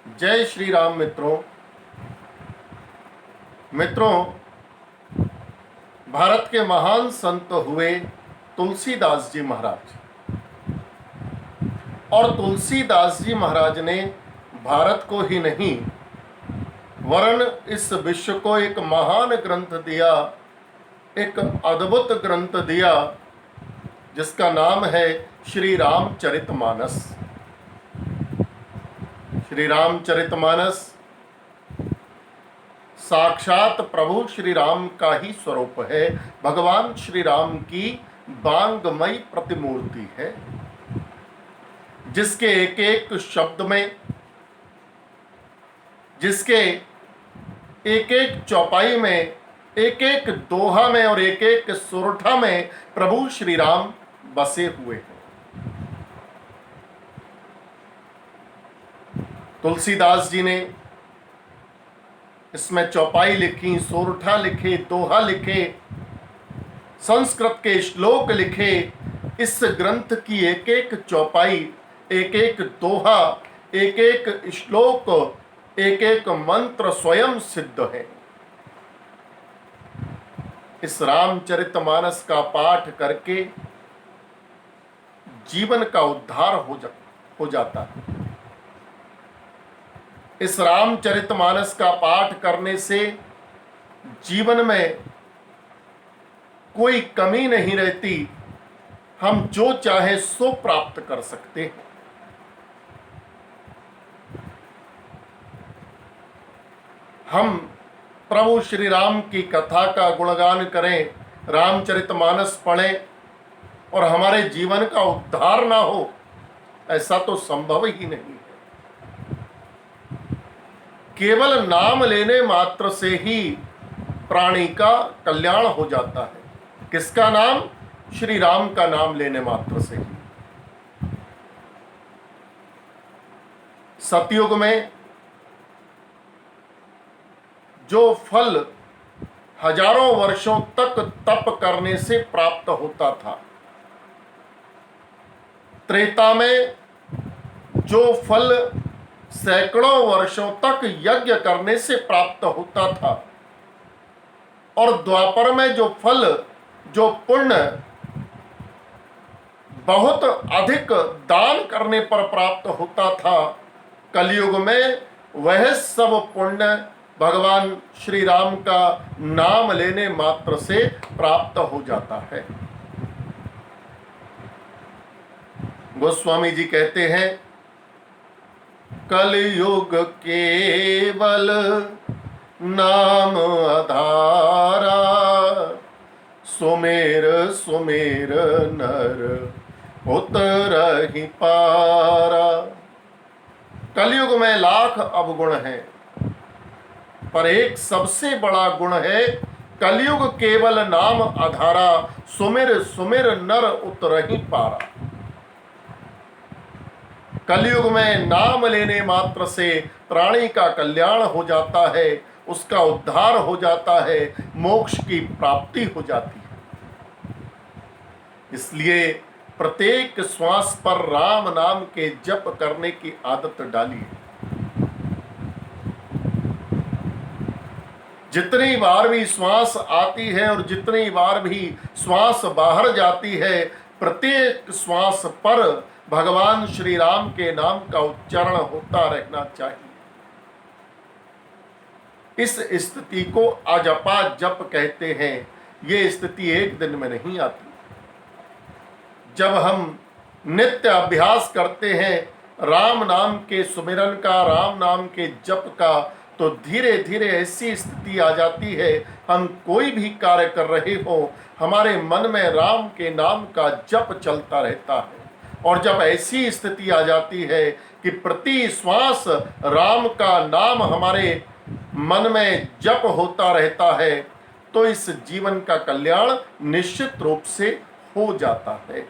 जय श्री राम मित्रों। भारत के महान संत हुए तुलसीदास जी महाराज। और तुलसीदास जी महाराज ने भारत को ही नहीं वरन इस विश्व को एक महान ग्रंथ दिया, एक अद्भुत ग्रंथ दिया, जिसका नाम है श्री रामचरितमानस। श्री रामचरितमानस साक्षात प्रभु श्री राम का ही स्वरूप है, भगवान श्री राम की बांगमयी प्रतिमूर्ति है, जिसके एक एक शब्द में, जिसके एक एक चौपाई में, एक एक दोहा में और एक एक सुरठा में प्रभु श्री राम बसे हुए हैं। तुलसीदास जी ने इसमें चौपाई लिखी, सोरठा लिखे, दोहा लिखे, संस्कृत के श्लोक लिखे। इस ग्रंथ की एक एक चौपाई, एक एक दोहा, एक एक श्लोक, एक एक मंत्र स्वयं सिद्ध है। इस रामचरितमानस का पाठ करके जीवन का उद्धार हो जाता है। इस रामचरितमानस का पाठ करने से जीवन में कोई कमी नहीं रहती, हम जो चाहे सो प्राप्त कर सकते हैं। हम प्रभु श्री राम की कथा का गुणगान करें, रामचरितमानस पढ़ें और हमारे जीवन का उद्धार ना हो, ऐसा तो संभव ही नहीं है। केवल नाम लेने मात्र से ही प्राणी का कल्याण हो जाता है। किसका नाम? श्री राम का नाम लेने मात्र से ही। सतयुग में जो फल हजारों वर्षों तक तप करने से प्राप्त होता था, त्रेता में जो फल सैकड़ों वर्षों तक यज्ञ करने से प्राप्त होता था, और द्वापर में जो फल, जो पुण्य बहुत अधिक दान करने पर प्राप्त होता था, कलयुग में वह सब पुण्य भगवान श्री राम का नाम लेने मात्र से प्राप्त हो जाता है। गोस्वामी जी कहते हैं, कलयुग केवल नाम आधारा, सुमेर सुमेर नर उतरहि पारा। कलयुग में लाख अवगुण हैं, पर एक सबसे बड़ा गुण है, कलयुग केवल नाम आधारा, सुमिर सुमिर नर उतरहि पारा। कलयुग में नाम लेने मात्र से प्राणी का कल्याण हो जाता है, उसका उद्धार हो जाता है, मोक्ष की प्राप्ति हो जाती है। इसलिए प्रत्येक श्वास पर राम नाम के जप करने की आदत डालिए। जितनी बार भी श्वास आती है और जितनी बार भी श्वास बाहर जाती है, प्रत्येक श्वास पर भगवान श्री राम के नाम का उच्चारण होता रहना चाहिए। इस स्थिति को अजपा जप कहते हैं। ये स्थिति एक दिन में नहीं आती। जब हम नित्य अभ्यास करते हैं राम नाम के सुमिरन का, राम नाम के जप का, तो धीरे धीरे ऐसी स्थिति आ जाती है, हम कोई भी कार्य कर रहे हो, हमारे मन में राम के नाम का जप चलता रहता है। और जब ऐसी स्थिति आ जाती है कि प्रति श्वास राम का नाम हमारे मन में जप होता रहता है, तो इस जीवन का कल्याण निश्चित रूप से हो जाता है।